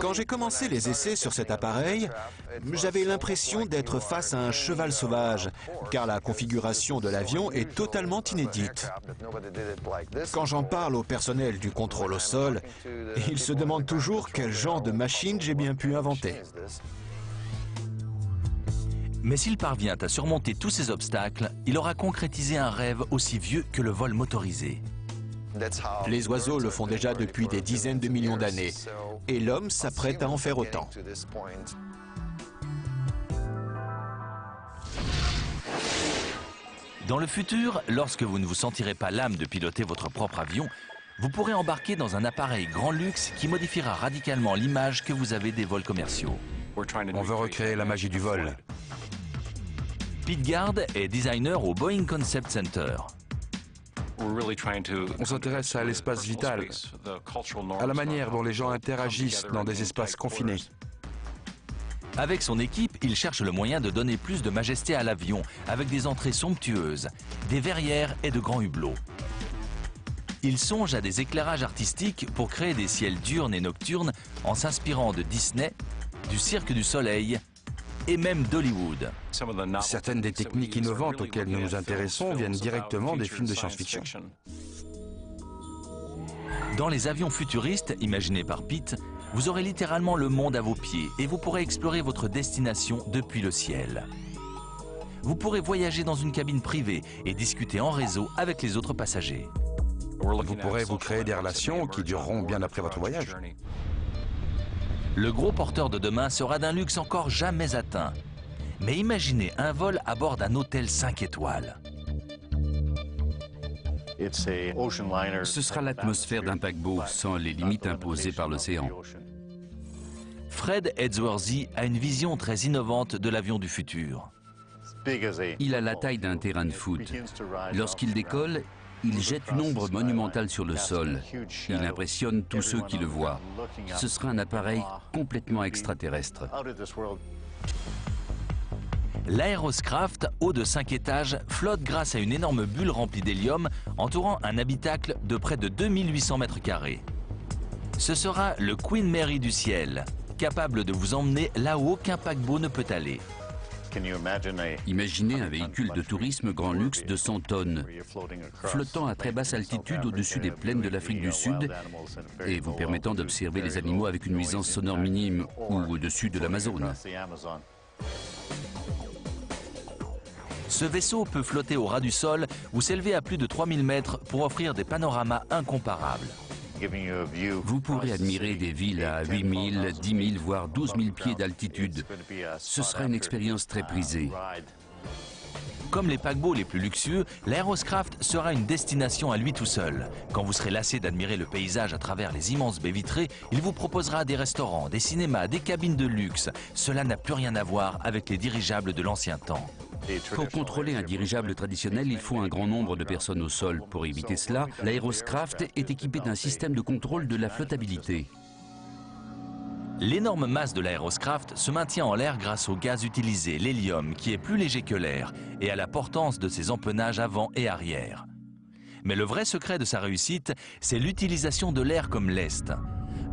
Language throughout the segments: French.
Quand j'ai commencé les essais sur cet appareil, j'avais l'impression d'être face à un cheval sauvage, car la configuration de l'avion est totalement inédite. Quand j'en parle au personnel du contrôle au sol, ils se demandent toujours quel genre de machine j'ai bien pu inventer. Mais s'il parvient à surmonter tous ces obstacles, il aura concrétisé un rêve aussi vieux que le vol motorisé. Les oiseaux le font déjà depuis des dizaines de millions d'années, et l'homme s'apprête à en faire autant. Dans le futur, lorsque vous ne vous sentirez pas l'âme de piloter votre propre avion, vous pourrez embarquer dans un appareil grand luxe qui modifiera radicalement l'image que vous avez des vols commerciaux. On veut recréer la magie du vol. Pete Gard est designer au Boeing Concept Center. On s'intéresse à l'espace vital, à la manière dont les gens interagissent dans des espaces confinés. Avec son équipe, il cherche le moyen de donner plus de majesté à l'avion, avec des entrées somptueuses, des verrières et de grands hublots. Il songe à des éclairages artistiques pour créer des ciels diurnes et nocturnes en s'inspirant de Disney, du Cirque du Soleil et même d'Hollywood. Certaines des techniques innovantes auxquelles nous nous intéressons viennent directement des films de science-fiction. Dans les avions futuristes imaginés par Pete, vous aurez littéralement le monde à vos pieds et vous pourrez explorer votre destination depuis le ciel. Vous pourrez voyager dans une cabine privée et discuter en réseau avec les autres passagers. Vous pourrez vous créer des relations qui dureront bien après votre voyage. Le gros porteur de demain sera d'un luxe encore jamais atteint. Mais imaginez un vol à bord d'un hôtel 5 étoiles. Ce sera l'atmosphère d'un paquebot sans les limites imposées par l'océan. Fred Edgeworthy a une vision très innovante de l'avion du futur. Il a la taille d'un terrain de foot. Lorsqu'il décolle, il jette une ombre monumentale sur le sol. Il impressionne tous ceux qui le voient. Ce sera un appareil complètement extraterrestre. L'Aeroscraft, haut de 5 étages, flotte grâce à une énorme bulle remplie d'hélium entourant un habitacle de près de 2800 mètres carrés. Ce sera le Queen Mary du ciel, capable de vous emmener là où aucun paquebot ne peut aller. Imaginez un véhicule de tourisme grand luxe de 100 tonnes, flottant à très basse altitude au-dessus des plaines de l'Afrique du Sud et vous permettant d'observer les animaux avec une nuisance sonore minime ou au-dessus de l'Amazone. Ce vaisseau peut flotter au ras du sol ou s'élever à plus de 3000 mètres pour offrir des panoramas incomparables. Vous pourrez admirer des villes à 8000, 10 000, voire 12 000 pieds d'altitude. Ce sera une expérience très prisée. Comme les paquebots les plus luxueux, l'Aeroscraft sera une destination à lui tout seul. Quand vous serez lassé d'admirer le paysage à travers les immenses baies vitrées, il vous proposera des restaurants, des cinémas, des cabines de luxe. Cela n'a plus rien à voir avec les dirigeables de l'ancien temps. Pour contrôler un dirigeable traditionnel, il faut un grand nombre de personnes au sol. Pour éviter cela, l'Aeroscraft est équipé d'un système de contrôle de la flottabilité. L'énorme masse de l'Aeroscraft se maintient en l'air grâce au gaz utilisé, l'hélium, qui est plus léger que l'air, et à la portance de ses empennages avant et arrière. Mais le vrai secret de sa réussite, c'est l'utilisation de l'air comme lest.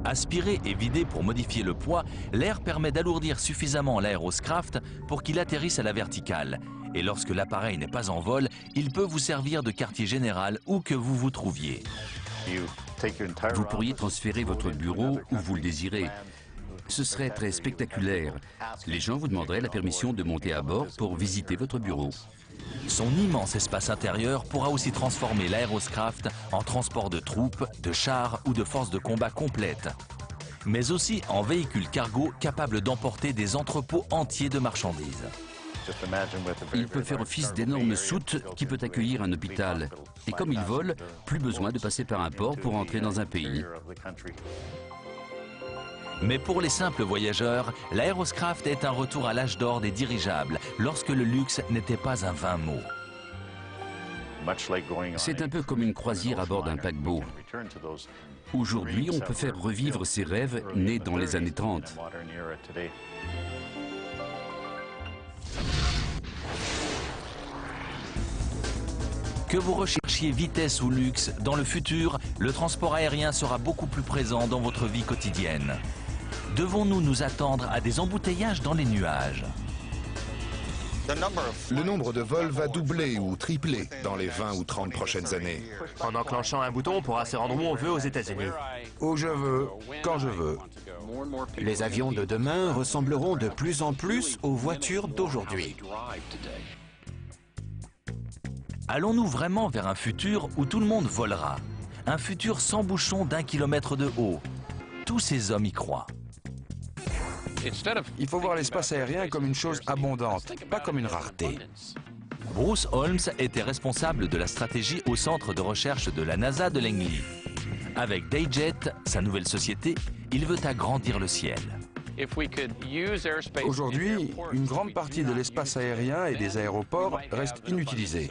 Aspiré et vidé pour modifier le poids, l'air permet d'alourdir suffisamment l'Aeroscraft pour qu'il atterrisse à la verticale. Et lorsque l'appareil n'est pas en vol, il peut vous servir de quartier général où que vous vous trouviez. Vous pourriez transférer votre bureau où vous le désirez. Ce serait très spectaculaire. Les gens vous demanderaient la permission de monter à bord pour visiter votre bureau. Son immense espace intérieur pourra aussi transformer l'Aeroscraft en transport de troupes, de chars ou de forces de combat complètes. Mais aussi en véhicule cargo capable d'emporter des entrepôts entiers de marchandises. Il peut faire office d'énorme soute qui peut accueillir un hôpital. Et comme il vole, plus besoin de passer par un port pour entrer dans un pays. Mais pour les simples voyageurs, l'Aeroscraft est un retour à l'âge d'or des dirigeables, lorsque le luxe n'était pas un vain mot. C'est un peu comme une croisière à bord d'un paquebot. Aujourd'hui, on peut faire revivre ces rêves nés dans les années 30. Que vous recherchiez vitesse ou luxe, dans le futur, le transport aérien sera beaucoup plus présent dans votre vie quotidienne. Devons-nous nous attendre à des embouteillages dans les nuages? Le nombre de vols va doubler ou tripler dans les 20 ou 30 prochaines années. En enclenchant un bouton, on pourra se rendre où on veut aux États-Unis. Où je veux, quand je veux. Les avions de demain ressembleront de plus en plus aux voitures d'aujourd'hui. Allons-nous vraiment vers un futur où tout le monde volera? Un futur sans bouchon d'1 kilomètre de haut? Tous ces hommes y croient. Il faut voir l'espace aérien comme une chose abondante, pas comme une rareté. Bruce Holmes était responsable de la stratégie au centre de recherche de la NASA de Langley. Avec Dayjet, sa nouvelle société, il veut agrandir le ciel. Aujourd'hui, une grande partie de l'espace aérien et des aéroports reste inutilisée.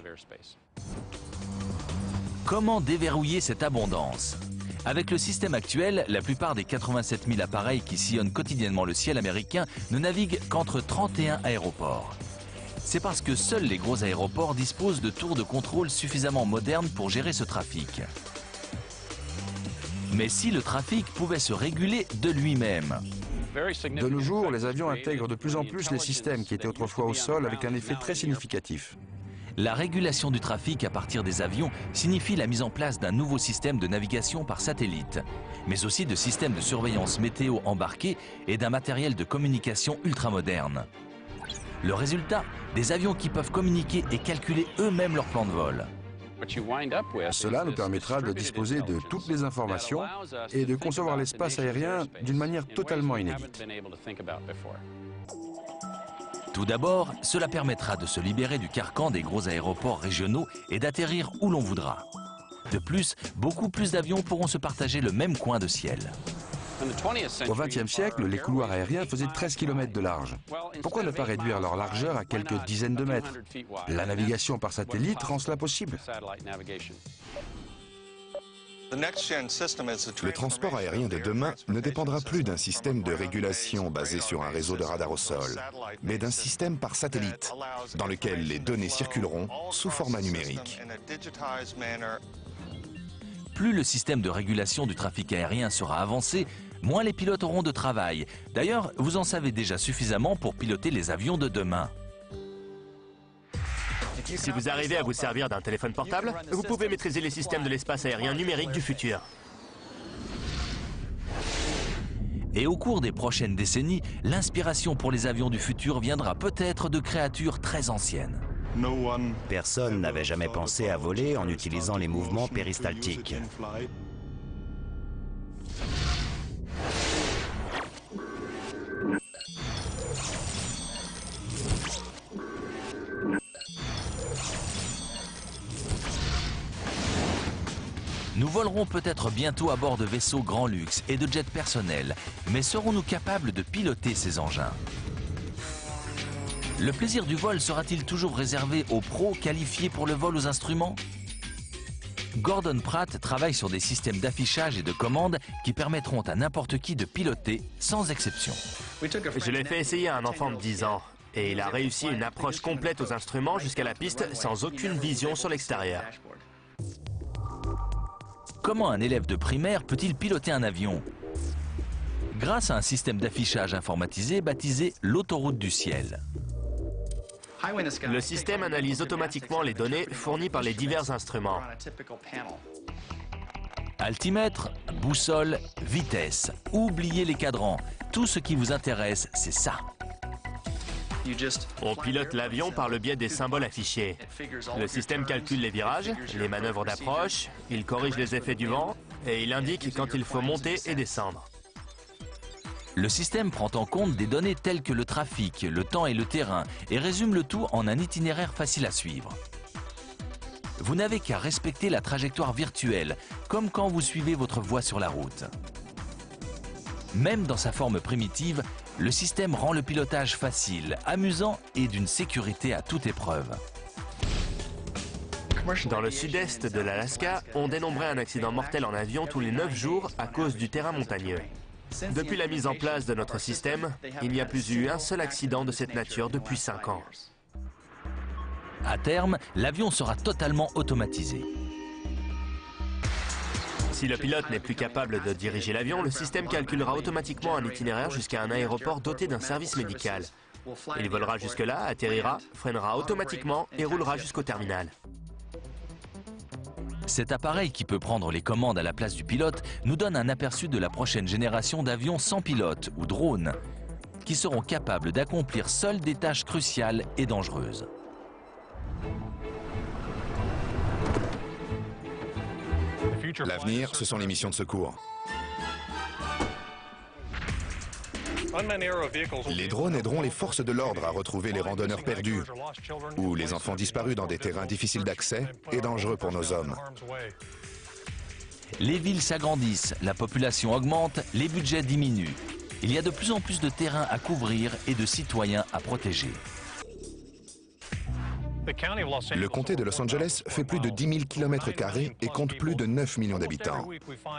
Comment déverrouiller cette abondance? Avec le système actuel, la plupart des 87 000 appareils qui sillonnent quotidiennement le ciel américain ne naviguent qu'entre 31 aéroports. C'est parce que seuls les gros aéroports disposent de tours de contrôle suffisamment modernes pour gérer ce trafic. Mais si le trafic pouvait se réguler de lui-même? De nos jours, les avions intègrent de plus en plus les systèmes qui étaient autrefois au sol avec un effet très significatif. La régulation du trafic à partir des avions signifie la mise en place d'un nouveau système de navigation par satellite, mais aussi de systèmes de surveillance météo embarqués et d'un matériel de communication ultramoderne. Le résultat, des avions qui peuvent communiquer et calculer eux-mêmes leur plan de vol. Cela nous permettra de disposer de toutes les informations et de concevoir l'espace aérien d'une manière totalement inédite. Tout d'abord, cela permettra de se libérer du carcan des gros aéroports régionaux et d'atterrir où l'on voudra. De plus, beaucoup plus d'avions pourront se partager le même coin de ciel. Au XXe siècle, les couloirs aériens faisaient 13 km de large. Pourquoi ne pas réduire leur largeur à quelques dizaines de mètres? La navigation par satellite rend cela possible. Le transport aérien de demain ne dépendra plus d'un système de régulation basé sur un réseau de radars au sol, mais d'un système par satellite, dans lequel les données circuleront sous format numérique. Plus le système de régulation du trafic aérien sera avancé, moins les pilotes auront de travail. D'ailleurs, vous en savez déjà suffisamment pour piloter les avions de demain. Si vous arrivez à vous servir d'un téléphone portable, vous pouvez maîtriser les systèmes de l'espace aérien numérique du futur. Et au cours des prochaines décennies, l'inspiration pour les avions du futur viendra peut-être de créatures très anciennes. Personne n'avait jamais pensé à voler en utilisant les mouvements péristaltiques. Nous volerons peut-être bientôt à bord de vaisseaux grand luxe et de jets personnels, mais serons-nous capables de piloter ces engins? Le plaisir du vol sera-t-il toujours réservé aux pros qualifiés pour le vol aux instruments? Gordon Pratt travaille sur des systèmes d'affichage et de commande qui permettront à n'importe qui de piloter, sans exception. Je l'ai fait essayer à un enfant de 10 ans, et il a réussi une approche complète aux instruments jusqu'à la piste sans aucune vision sur l'extérieur. Comment un élève de primaire peut-il piloter un avion? Grâce à un système d'affichage informatisé baptisé l'autoroute du ciel. Le système analyse automatiquement les données fournies par les divers instruments. Altimètre, boussole, vitesse. Oubliez les cadrans. Tout ce qui vous intéresse, c'est ça. On pilote l'avion par le biais des symboles affichés. Le système calcule les virages, les manœuvres d'approche, il corrige les effets du vent et il indique quand il faut monter et descendre. Le système prend en compte des données telles que le trafic, le temps et le terrain et résume le tout en un itinéraire facile à suivre. Vous n'avez qu'à respecter la trajectoire virtuelle, comme quand vous suivez votre voie sur la route. Même dans sa forme primitive, le système rend le pilotage facile, amusant et d'une sécurité à toute épreuve. Dans le sud-est de l'Alaska, on dénombrait un accident mortel en avion tous les 9 jours à cause du terrain montagneux. Depuis la mise en place de notre système, il n'y a plus eu un seul accident de cette nature depuis 5 ans. À terme, l'avion sera totalement automatisé. Si le pilote n'est plus capable de diriger l'avion, le système calculera automatiquement un itinéraire jusqu'à un aéroport doté d'un service médical. Il volera jusque-là, atterrira, freinera automatiquement et roulera jusqu'au terminal. Cet appareil qui peut prendre les commandes à la place du pilote nous donne un aperçu de la prochaine génération d'avions sans pilote ou drones qui seront capables d'accomplir seuls des tâches cruciales et dangereuses. L'avenir, ce sont les missions de secours. Les drones aideront les forces de l'ordre à retrouver les randonneurs perdus ou les enfants disparus dans des terrains difficiles d'accès et dangereux pour nos hommes. Les villes s'agrandissent, la population augmente, les budgets diminuent. Il y a de plus en plus de terrains à couvrir et de citoyens à protéger. Le comté de Los Angeles fait plus de 10 000 km² et compte plus de 9 millions d'habitants.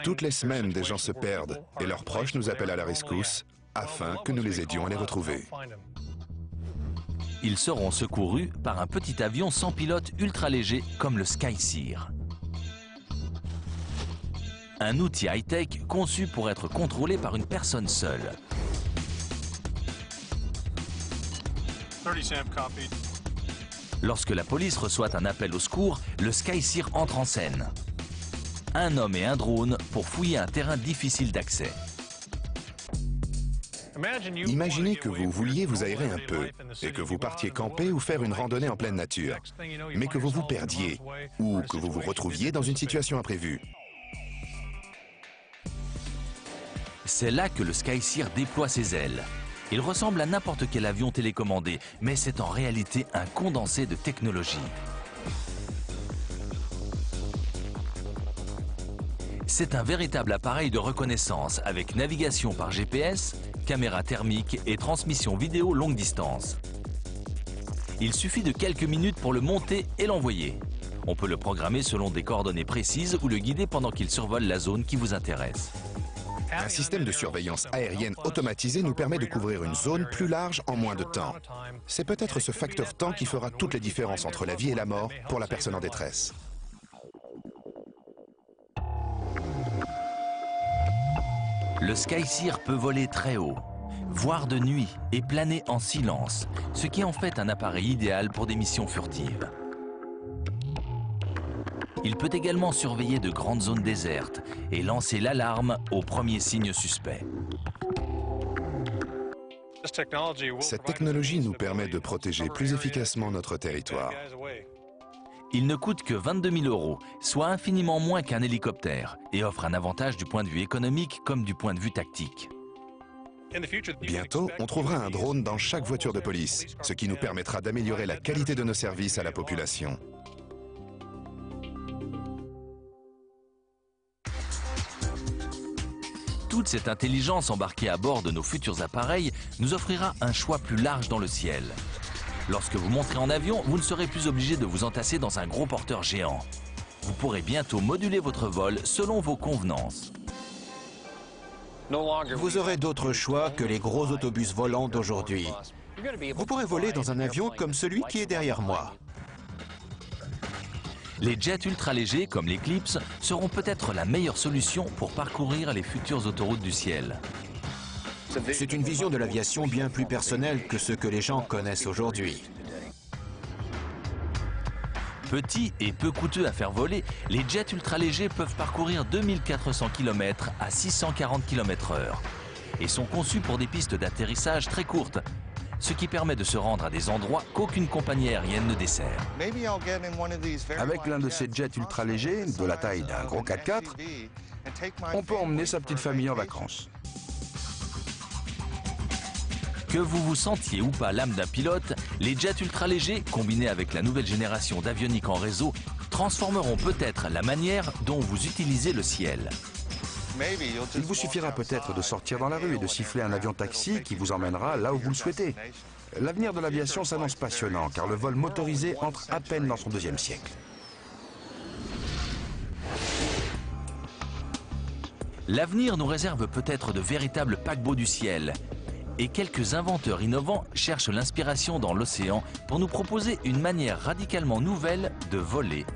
Toutes les semaines, des gens se perdent et leurs proches nous appellent à la rescousse afin que nous les aidions à les retrouver. Ils seront secourus par un petit avion sans pilote ultra léger comme le Skyseer. Un outil high-tech conçu pour être contrôlé par une personne seule. Lorsque la police reçoit un appel au secours, le Skyseer entre en scène. Un homme et un drone pour fouiller un terrain difficile d'accès. Imaginez que vous vouliez vous aérer un peu et que vous partiez camper ou faire une randonnée en pleine nature, mais que vous vous perdiez ou que vous vous retrouviez dans une situation imprévue. C'est là que le Skyseer déploie ses ailes. Il ressemble à n'importe quel avion télécommandé, mais c'est en réalité un condensé de technologie. C'est un véritable appareil de reconnaissance avec navigation par GPS, caméra thermique et transmission vidéo longue distance. Il suffit de quelques minutes pour le monter et l'envoyer. On peut le programmer selon des coordonnées précises ou le guider pendant qu'il survole la zone qui vous intéresse. Un système de surveillance aérienne automatisé nous permet de couvrir une zone plus large en moins de temps. C'est peut-être ce facteur temps qui fera toute la différence entre la vie et la mort pour la personne en détresse. Le Skyseer peut voler très haut, voire de nuit et planer en silence, ce qui en fait un appareil idéal pour des missions furtives. Il peut également surveiller de grandes zones désertes et lancer l'alarme au premier signe suspect. Cette technologie nous permet de protéger plus efficacement notre territoire. Il ne coûte que 22 000 €, soit infiniment moins qu'un hélicoptère, et offre un avantage du point de vue économique comme du point de vue tactique. Bientôt, on trouvera un drone dans chaque voiture de police, ce qui nous permettra d'améliorer la qualité de nos services à la population. Toute cette intelligence embarquée à bord de nos futurs appareils nous offrira un choix plus large dans le ciel. Lorsque vous monterez en avion, vous ne serez plus obligé de vous entasser dans un gros porteur géant. Vous pourrez bientôt moduler votre vol selon vos convenances. Vous aurez d'autres choix que les gros autobus volants d'aujourd'hui. Vous pourrez voler dans un avion comme celui qui est derrière moi. Les jets ultra-légers, comme l'Eclipse, seront peut-être la meilleure solution pour parcourir les futures autoroutes du ciel. C'est une vision de l'aviation bien plus personnelle que ce que les gens connaissent aujourd'hui. Petits et peu coûteux à faire voler, les jets ultra-légers peuvent parcourir 2400 km à 640 km/h et sont conçus pour des pistes d'atterrissage très courtes, ce qui permet de se rendre à des endroits qu'aucune compagnie aérienne ne dessert. Avec l'un de ces jets ultra légers, de la taille d'un gros 4x4, on peut emmener sa petite famille en vacances. Que vous vous sentiez ou pas l'âme d'un pilote, les jets ultra légers, combinés avec la nouvelle génération d'avionique en réseau, transformeront peut-être la manière dont vous utilisez le ciel. Il vous suffira peut-être de sortir dans la rue et de siffler un avion taxi qui vous emmènera là où vous le souhaitez. L'avenir de l'aviation s'annonce passionnant car le vol motorisé entre à peine dans son 2e siècle. L'avenir nous réserve peut-être de véritables paquebots du ciel. Et quelques inventeurs innovants cherchent l'inspiration dans l'océan pour nous proposer une manière radicalement nouvelle de voler